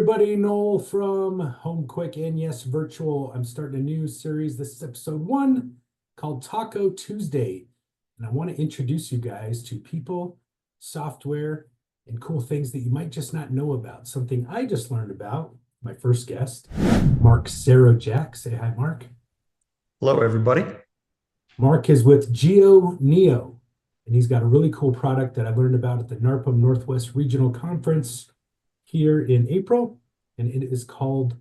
everybody, Noel from HomeQwik and yes, virtual. I'm starting a new series. This is episode 1 called Taco Tuesday. And I want to introduce you guys to people, software, and cool things that you might just not know about. Something I just learned about, my first guest, Mark Sarojak. Say hi, Mark. Hello, everybody. Mark is with GeoNeo, and he's got a really cool product that I learned about at the NARPM Northwest Regional Conference here in April, and it is called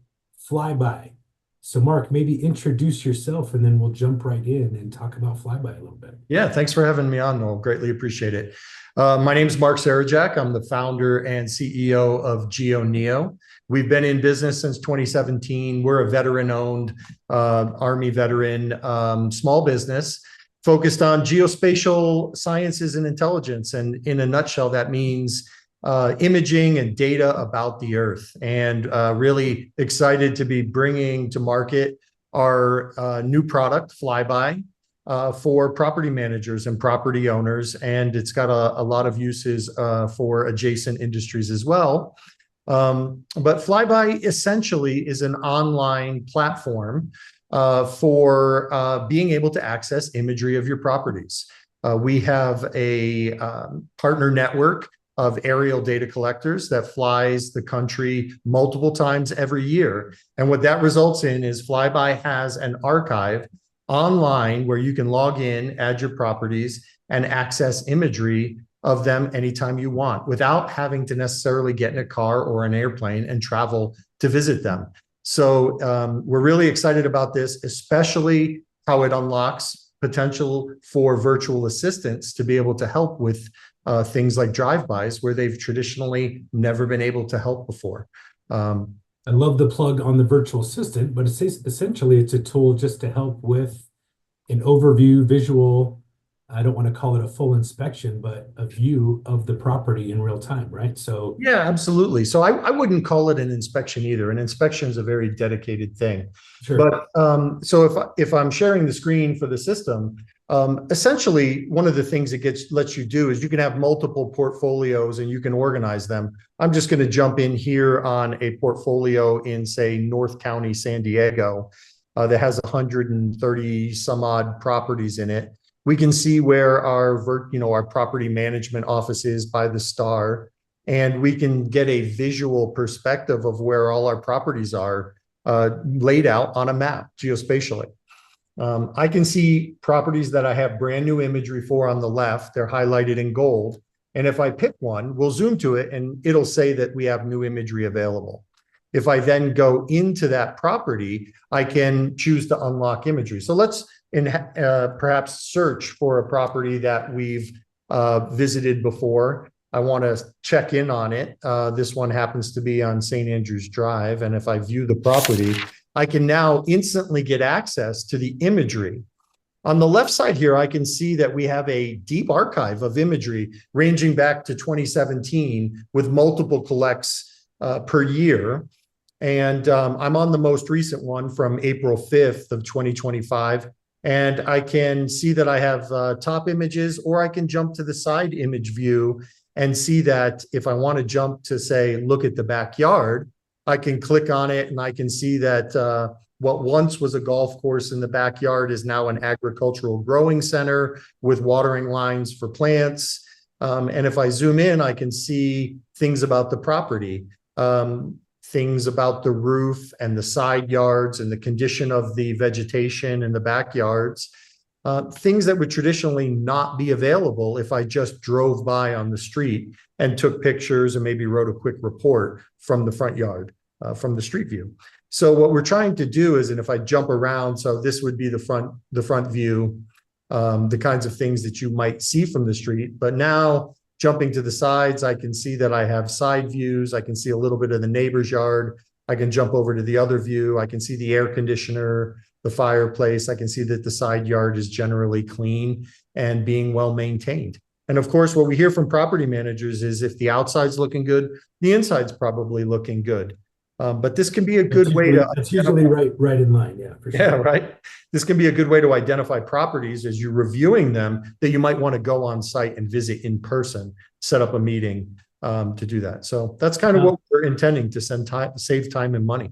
FlyBy. So Mark, maybe introduce yourself and then we'll jump right in and talk about FlyBy a little bit. Yeah, thanks for having me on, Noel. Greatly appreciate it. My name is Mark Sarojak. I'm the founder and CEO of GeoNeo. We've been in business since 2017. We're a veteran-owned, Army veteran, small business focused on geospatial sciences and intelligence. And in a nutshell, that means imaging and data about the Earth, and really excited to be bringing to market our new product, FlyBy, for property managers and property owners. And it's got a lot of uses for adjacent industries as well. But FlyBy essentially is an online platform for being able to access imagery of your properties. We have a partner network of aerial data collectors that flies the country multiple times every year. And what that results in is FlyBy has an archive online where you can log in, add your properties, and access imagery of them anytime you want without having to necessarily get in a car or an airplane and travel to visit them. So we're really excited about this, especially how it unlocks potential for virtual assistants to be able to help with things like drive-bys where they've traditionally never been able to help before. I love the plug on the virtual assistant, but essentially it's a tool just to help with an overview, visual. I don't want to call it a full inspection, but a view of the property in real time, right? So yeah, absolutely. So I wouldn't call it an inspection either. An inspection is a very dedicated thing. sure. But so if I'm sharing the screen for the system, essentially one of the things it lets you do is you can have multiple portfolios and you can organize them. I'm just going to jump in here on a portfolio in, say, North County, San Diego, that has 130 some odd properties in it. We can see where our property management office is by the star, and we can get a visual perspective of where all our properties are laid out on a map geospatially. I can see properties that I have brand new imagery for on the left. They're highlighted in gold. And if I pick one, we'll zoom to it and it'll say that we have new imagery available. If I then go into that property, I can choose to unlock imagery. So let's perhaps search for a property that we've visited before. I want to check in on it. This one happens to be on St. Andrews Drive. And if I view the property, I can now instantly get access to the imagery. On the left side here, I can see that we have a deep archive of imagery ranging back to 2017 with multiple collects per year. And I'm on the most recent one from April 5th of 2025. And I can see that I have top images, or I can jump to the side image view and see that if I want to jump to, say, look at the backyard, I can click on it and I can see that what once was a golf course in the backyard is now an agricultural growing center with watering lines for plants. And if I zoom in, I can see things about the property, things about the roof and the side yards and the condition of the vegetation in the backyards, things that would traditionally not be available if I just drove by on the street and took pictures and maybe wrote a quick report from the front yard, from the street view. So what we're trying to do is, and if I jump around, so this would be the front view, the kinds of things that you might see from the street. But now jumping to the sides, I can see that I have side views. I can see a little bit of the neighbor's yard. I can jump over to the other view. I can see the air conditioner, the fireplace. I can see that the side yard is generally clean and being well maintained. And of course, what we hear from property managers is if the outside's looking good, the inside's probably looking good. But this can be a good way to— That's usually right in line, yeah, for sure. Yeah, right. This can be a good way to identify properties as you're reviewing them that you might want to go on site and visit in person, set up a meeting. to do that. So that's kind of what we're intending to save time and money.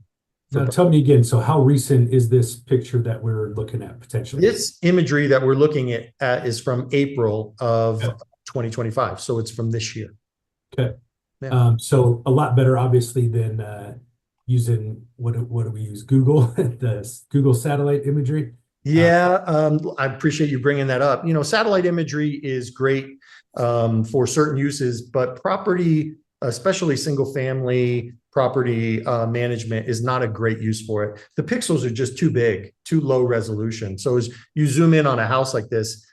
Now tell me again, so how recent is this picture that we're looking at potentially? This imagery that we're looking at is from April of 2025. So it's from this year. Okay. Yeah. So a lot better, obviously, than using what do we use? Google, the Google satellite imagery. Yeah, I appreciate you bringing that up. Satellite imagery is great for certain uses, but property, especially single family property management, is not a great use for it. The pixels are just too big, too low resolution. So as you zoom in on a house like this,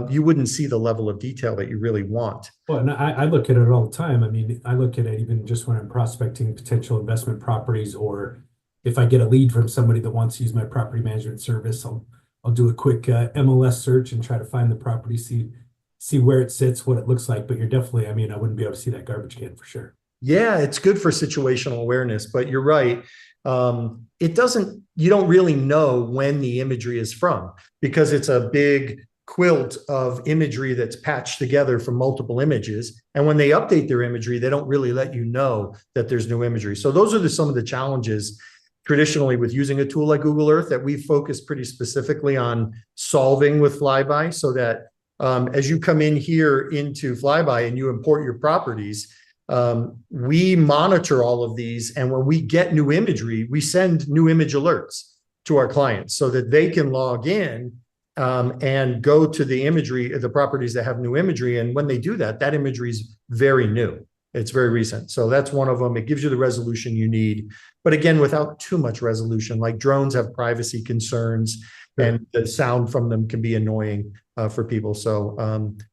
you wouldn't see the level of detail that you really want. Well, and I look at it all the time. I mean, I look at it even just when I'm prospecting potential investment properties, or if I get a lead from somebody that wants to use my property management service, I'll do a quick MLS search and try to find the property, see where it sits, what it looks like. But you're definitely, I mean, I wouldn't be able to see that garbage can for sure. Yeah, it's good for situational awareness, but you're right. You don't really know when the imagery is from, because it's a big quilt of imagery that's patched together from multiple images. And when they update their imagery, they don't really let you know that there's new imagery. So those are some of the challenges traditionally with using a tool like Google Earth that we focus pretty specifically on solving with FlyBy, so that as you come in here into FlyBy and you import your properties, we monitor all of these. And when we get new imagery, we send new image alerts to our clients so that they can log in and go to the imagery, the properties that have new imagery. And when they do that, that imagery is very new. It's very recent. So that's one of them. It gives you the resolution you need, but again, without too much resolution. Like drones have privacy concerns, and the sound from them can be annoying for people. So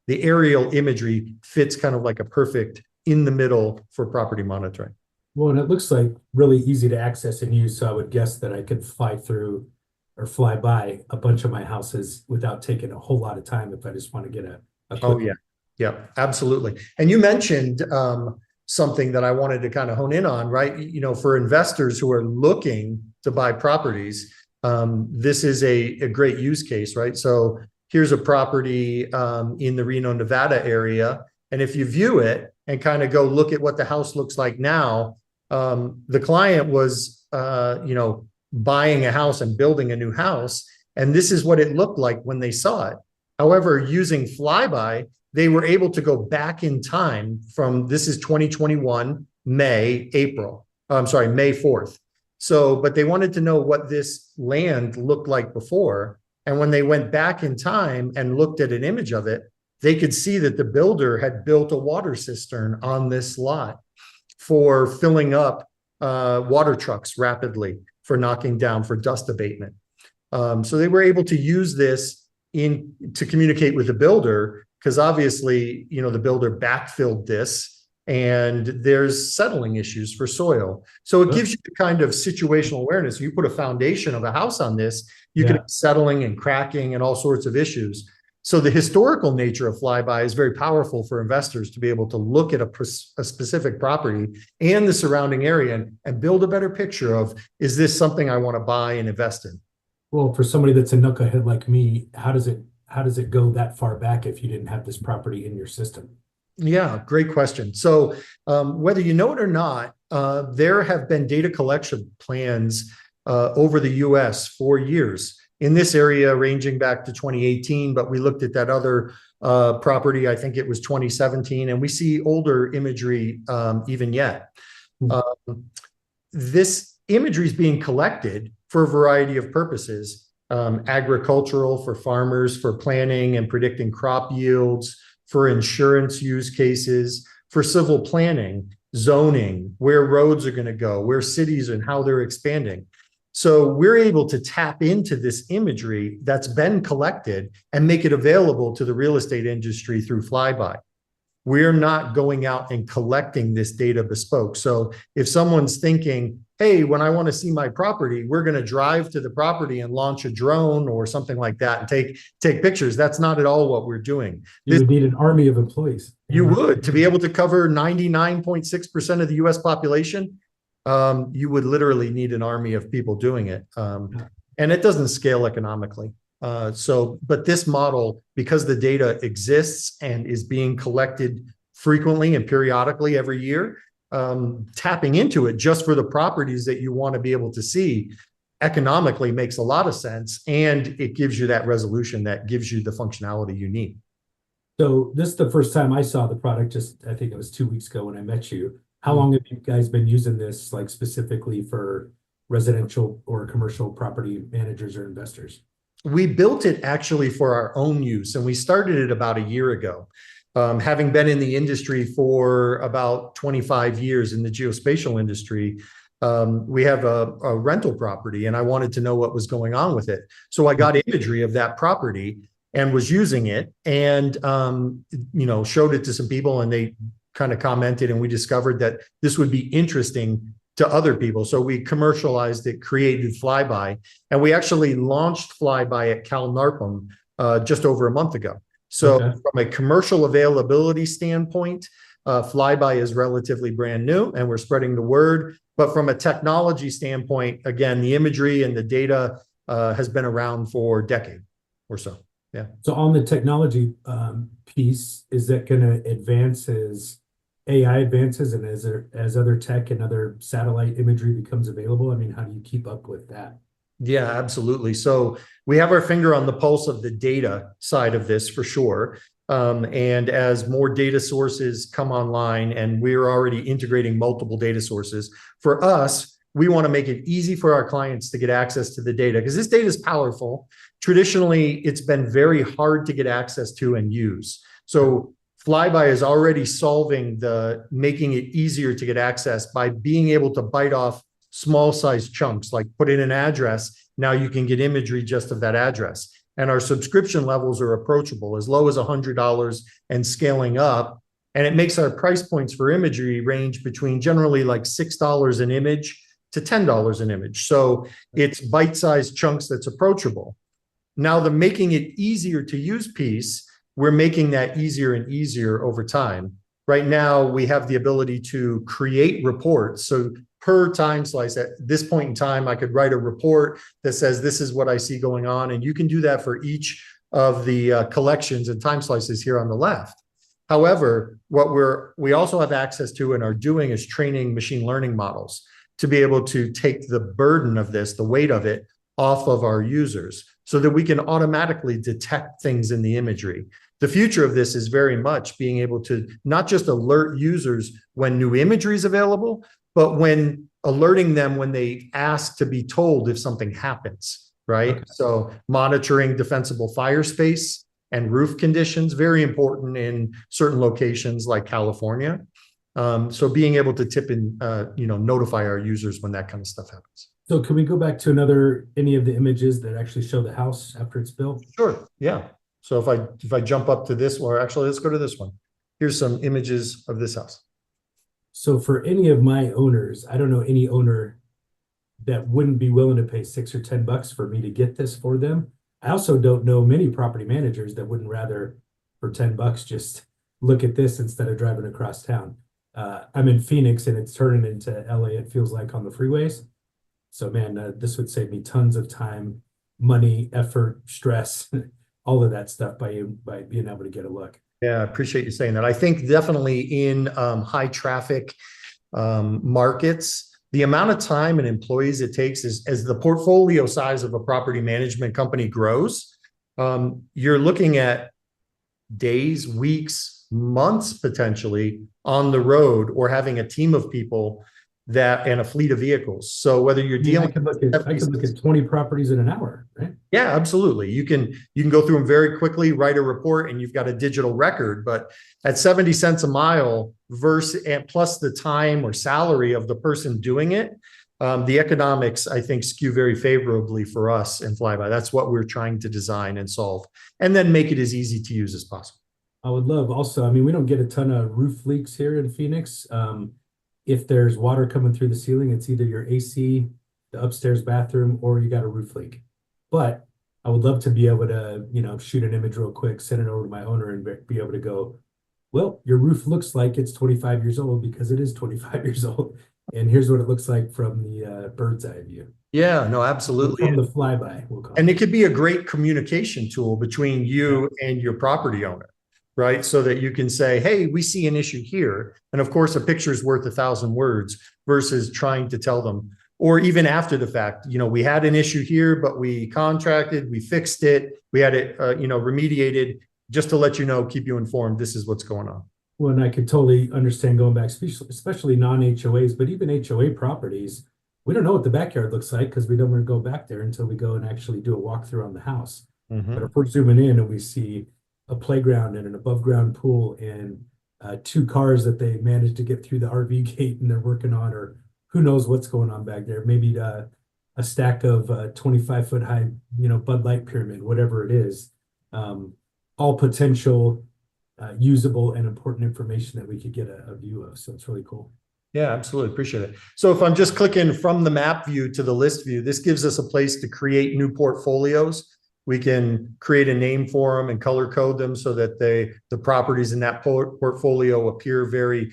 the aerial imagery fits kind of like a perfect in the middle for property monitoring. Well, and it looks like really easy to access and use. So I would guess that I could fly through or fly by a bunch of my houses without taking a whole lot of time if I just want to get a quick. Oh, yeah. Yeah, absolutely. And you mentioned something that I wanted to kind of hone in on, right? For investors who are looking to buy properties, this is a great use case, right? So here's a property in the Reno, Nevada area. And if you view it and kind of go look at what the house looks like now, the client was, buying a house and building a new house. And this is what it looked like when they saw it. However, using FlyBy, they were able to go back in time from, this is 2021, May 4th. So, but they wanted to know what this land looked like before. And when they went back in time and looked at an image of it, they could see that the builder had built a water cistern on this lot for filling up water trucks rapidly, for knocking down, for dust abatement. So they were able to use this to communicate with the builder, because obviously, the builder backfilled this and there's settling issues for soil. So it gives you the kind of situational awareness. You put a foundation of a house on this, you can have settling and cracking and all sorts of issues. So the historical nature of FlyBy is very powerful for investors to be able to look at a specific property and the surrounding area and build a better picture of, is this something I want to buy and invest in? Well, for somebody that's a knucklehead like me, how does it go that far back if you didn't have this property in your system? Yeah, great question. So whether you know it or not, there have been data collection plans over the US for years in this area, ranging back to 2018, but we looked at that other property, I think it was 2017, and we see older imagery even yet. This imagery is being collected for a variety of purposes, agricultural, for farmers, for planning and predicting crop yields, for insurance use cases, for civil planning, zoning, where roads are going to go, where cities and how they're expanding. So we're able to tap into this imagery that's been collected and make it available to the real estate industry through FlyBy. We're not going out and collecting this data bespoke. So if someone's thinking, hey, when I want to see my property, we're going to drive to the property and launch a drone or something like that and take pictures, that's not at all what we're doing. You would need an army of employees. You would, to be able to cover 99.6% of the US population. You would literally need an army of people doing it. And it doesn't scale economically. But this model, because the data exists and is being collected frequently and periodically every year, tapping into it just for the properties that you want to be able to see economically makes a lot of sense. And it gives you that resolution that gives you the functionality you need. So this is the first time I saw the product, I think it was 2 weeks ago when I met you. How long have you guys been using this, like specifically for residential or commercial property managers or investors? We built it actually for our own use, and we started it about a year ago. Having been in the industry for about 25 years in the geospatial industry, we have a rental property, and I wanted to know what was going on with it. So I got imagery of that property and was using it, and showed it to some people, and they kind of commented, and we discovered that this would be interesting to other people. So we commercialized it, created FlyBy, and we actually launched FlyBy at Cal NARPM just over a month ago. So from a commercial availability standpoint, FlyBy is relatively brand new, and we're spreading the word. But from a technology standpoint, again, the imagery and the data has been around for a decade or so. Yeah. So on the technology piece, is that going to advance as AI advances and as other tech and other satellite imagery becomes available? I mean, how do you keep up with that? Yeah, absolutely. So we have our finger on the pulse of the data side of this for sure. And as more data sources come online, and we're already integrating multiple data sources, for us, we want to make it easy for our clients to get access to the data, because this data is powerful. Traditionally, it's been very hard to get access to and use. So FlyBy is already solving making it easier to get access by being able to bite off small size chunks, like put in an address. Now you can get imagery just of that address. And our subscription levels are approachable, as low as $100 and scaling up. And it makes our price points for imagery range between generally like $6 an image to $10 an image. So it's bite-sized chunks that's approachable. Now, the making it easier to use piece, we're making that easier and easier over time. Right now, we have the ability to create reports. So per time slice, at this point in time, I could write a report that says, this is what I see going on. And you can do that for each of the collections and time slices here on the left. However, what we also have access to and are doing is training machine learning models to be able to take the burden of this, the weight of it, off of our users, so that we can automatically detect things in the imagery. The future of this is very much being able to not just alert users when new imagery is available, but when alerting them when they ask to be told if something happens, right? Okay. So monitoring defensible fire space and roof conditions, very important in certain locations like California. So being able to tip in, notify our users when that kind of stuff happens. So can we go back to any of the images that actually show the house after it's built? Sure, yeah. So if I jump up to this, or actually let's go to this one. Here's some images of this house. So for any of my owners, I don't know any owner that wouldn't be willing to pay $6 or $10 for me to get this for them. I also don't know many property managers that wouldn't rather, for $10, just look at this instead of driving across town. I'm in Phoenix, and it's turning into LA, it feels like, on the freeways. So man, this would save me tons of time, money, effort, stress, all of that stuff by being able to get a look. Yeah, I appreciate you saying that. I think definitely in high traffic markets, the amount of time and employees it takes as the portfolio size of a property management company grows, you're looking at days, weeks, months potentially on the road, or having a team of people and a fleet of vehicles. So whether you're dealing, I could look at 20 properties in an hour, right? Yeah, absolutely. You can go through them very quickly, write a report, and you've got a digital record. But at 70 cents a mile and plus the time or salary of the person doing it, the economics, I think, skew very favorably for us in FlyBy. That's what we're trying to design and solve, and then make it as easy to use as possible. I would love also, I mean, we don't get a ton of roof leaks here in Phoenix. If there's water coming through the ceiling, it's either your AC, the upstairs bathroom, or you got a roof leak. But I would love to be able to, shoot an image real quick, send it over to my owner, and be able to go, well, your roof looks like it's 25 years old, because it is 25 years old. And here's what it looks like from the bird's eye view. Yeah, no, absolutely. From the FlyBy, we'll call it. And it could be a great communication tool between you and your property owner. right? So that you can say, hey, we see an issue here. And of course, a picture is worth 1,000 words versus trying to tell them, or even after the fact, we had an issue here, but we contracted, we fixed it, we had it, remediated, just to let you know, keep you informed, this is what's going on. Well, and I could totally understand going back, especially non-HOAs, but even HOA properties, we don't know what the backyard looks like because we don't want to go back there until we go and actually do a walkthrough on the house. But if we're zooming in and we see a playground and an above ground pool and 2 cars that they managed to get through the RV gate and they're working on, or who knows what's going on back there, maybe a stack of 25-foot high, Bud Light pyramid, whatever it is, all potential usable and important information that we could get a view of. So it's really cool. Yeah, absolutely. Appreciate it. So if I'm just clicking from the map view to the list view, this gives us a place to create new portfolios. We can create a name for them and color code them so that the properties in that portfolio appear very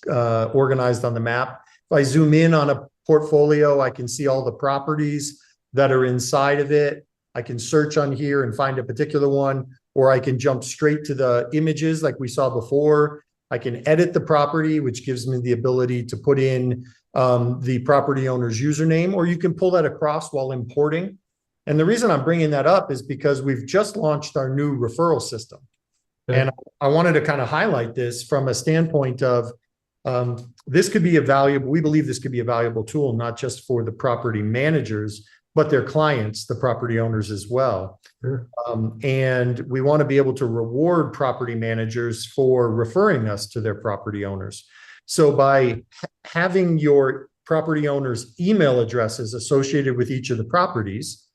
organized on the map. If I zoom in on a portfolio, I can see all the properties that are inside of it. I can search on here and find a particular one, or I can jump straight to the images like we saw before. I can edit the property, which gives me the ability to put in the property owner's username, or you can pull that across while importing. And the reason I'm bringing that up is because we've just launched our new referral system. Okay. And I wanted to kind of highlight this from a standpoint of this could be we believe this could be a valuable tool, not just for the property managers, but their clients, the property owners as well. Sure. And we want to be able to reward property managers for referring us to their property owners. So by having your property owners' email addresses associated with each of the properties,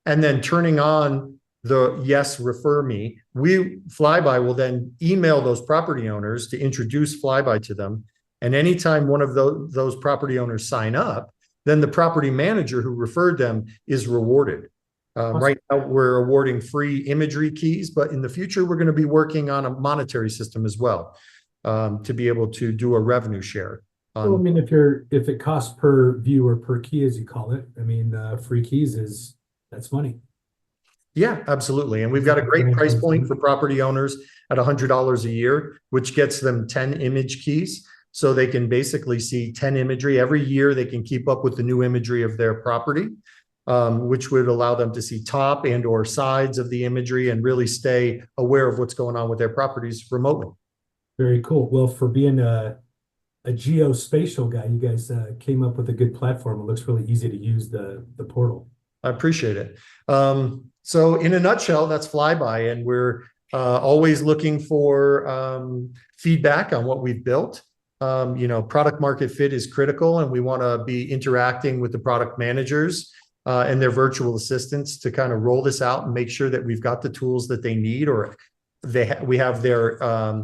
and then turning on the yes, refer me, FlyBy will then email those property owners to introduce FlyBy to them. And anytime one of those property owners sign up, then the property manager who referred them is rewarded. Awesome. Right now, we're awarding free imagery keys, but in the future, we're going to be working on a monetary system as well to be able to do a revenue share. Well, I mean, if it costs per view or per key, as you call it, I mean, free keys that's money. Yeah, absolutely. And we've got a great price point for property owners at $100 a year, which gets them 10 image keys. So they can basically see 10 imagery every year. They can keep up with the new imagery of their property, which would allow them to see top and or sides of the imagery and really stay aware of what's going on with their properties remotely. Very cool. Well, for being a geospatial guy, you guys came up with a good platform. It looks really easy to use the portal. I appreciate it. So in a nutshell, that's FlyBy, and we're always looking for feedback on what we've built. Product market fit is critical, and we want to be interacting with the product managers and their virtual assistants to kind of roll this out and make sure that we've got the tools that they need, or we have their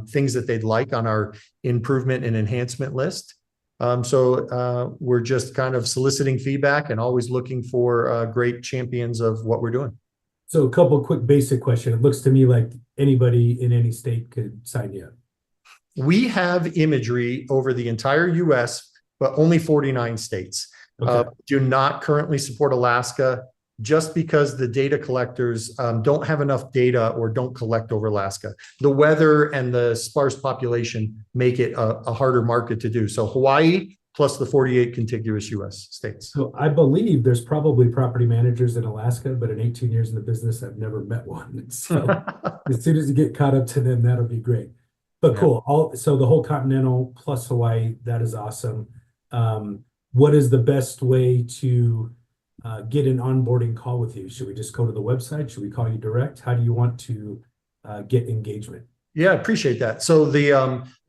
things that they'd like on our improvement and enhancement list. So we're just kind of soliciting feedback and always looking for great champions of what we're doing. So a couple of quick basic questions. It looks to me like anybody in any state could sign you up. We have imagery over the entire US, but only 49 states. Okay. Do not currently support Alaska just because the data collectors don't have enough data or don't collect over Alaska. The weather and the sparse population make it a harder market to do. So Hawaii plus the 48 contiguous US states. So I believe there's probably property managers in Alaska, but in 18 years in the business, I've never met one. So as soon as you get caught up to them, that'll be great. But yeah. Cool. So the whole continental plus Hawaii, that is awesome. What is the best way to get an onboarding call with you? Should we just go to the website? Should we call you direct? How do you want to get engagement? Yeah, appreciate that. So the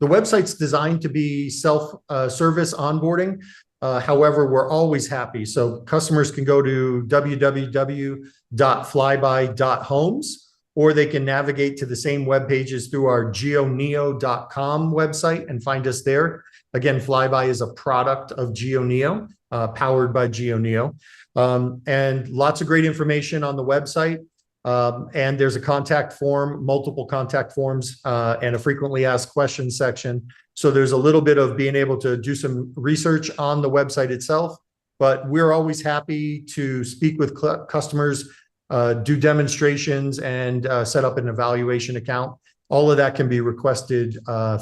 website's designed to be self-service onboarding. However, we're always happy. So customers can go to www.flyby.homes, or they can navigate to the same web pages through our GeoNeo.com website and find us there. Again, FlyBy is a product of GeoNeo, powered by GeoNeo. And lots of great information on the website. And there's a contact form, multiple contact forms, and a frequently asked questions section. So there's a little bit of being able to do some research on the website itself, but we're always happy to speak with customers, do demonstrations, and set up an evaluation account. all of that can be requested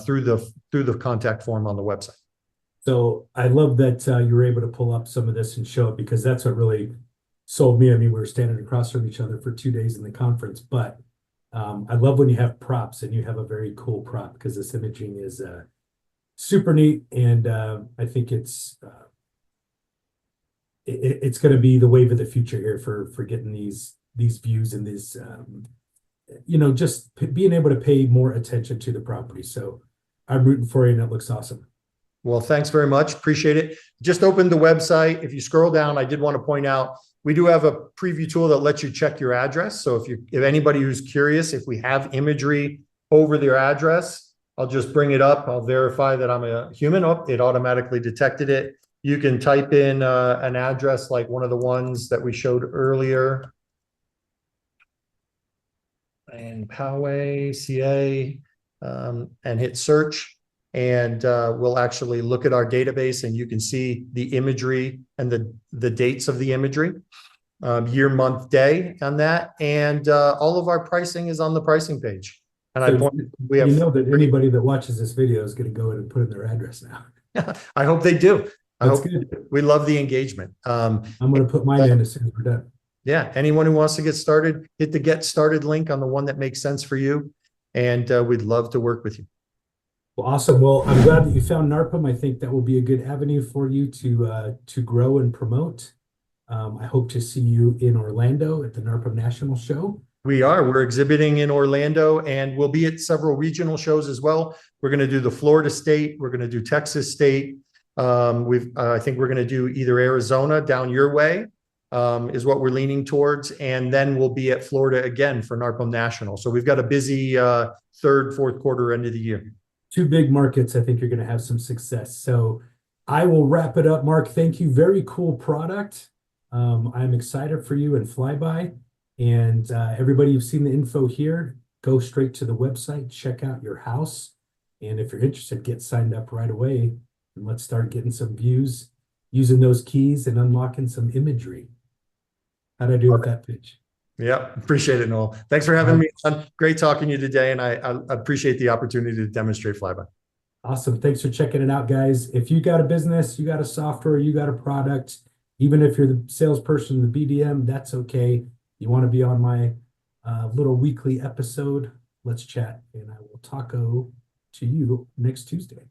through the contact form on the website. So I love that you were able to pull up some of this and show it, because that's what really sold me. I mean, we were standing across from each other for 2 days in the conference, but I love when you have props, and you have a very cool prop, because this imaging is super neat, and I think it's going to be the wave of the future here for getting these views and these just being able to pay more attention to the property. So I'm rooting for you, and it looks awesome. Well, thanks very much. Appreciate it. Just opened the website. If you scroll down, I did want to point out, we do have a preview tool that lets you check your address. So if anybody who's curious, if we have imagery over their address, I'll just bring it up. I'll verify that I'm a human. Oh, it automatically detected it. You can type in an address like one of the ones that we showed earlier. And Poway, CA, and hit search. And we'll actually look at our database, and you can see the imagery and the dates of the imagery, year, month, day on that. And all of our pricing is on the pricing page. And so we have, that anybody that watches this video is going to go in and put in their address now. I hope they do. That's good. We love the engagement. I'm going to put mine in as soon as we're done. Yeah. Anyone who wants to get started, hit the get started link on the one that makes sense for you. And we'd love to work with you. Well, awesome. Well, I'm glad that you found NARPM. I think that will be a good avenue for you to grow and promote. I hope to see you in Orlando at the NARPM National Show. We're exhibiting in Orlando, and we'll be at several regional shows as well. We're going to do the Florida State. We're going to do Texas State. I think we're going to do either Arizona down your way, is what we're leaning towards. And then we'll be at Florida again for NARPM National. So we've got a busy third, fourth quarter end of the year. 2 big markets. I think you're going to have some success. So I will wrap it up. Mark, thank you. Very cool product. I'm excited for you and FlyBy. And everybody, you've seen the info here. Go straight to the website, check out your house. And if you're interested, get signed up right away. And let's start getting some views using those keys and unlocking some imagery. How'd I do with that pitch? Yeah, appreciate it, Noel. Thanks for having me on. Great talking to you today, and I appreciate the opportunity to demonstrate FlyBy. Awesome. Thanks for checking it out, guys. If you got a business, you got a software, you got a product, even if you're the salesperson, the BDM, that's okay. You want to be on my little weekly episode, let's chat, and I will taco to you next Tuesday.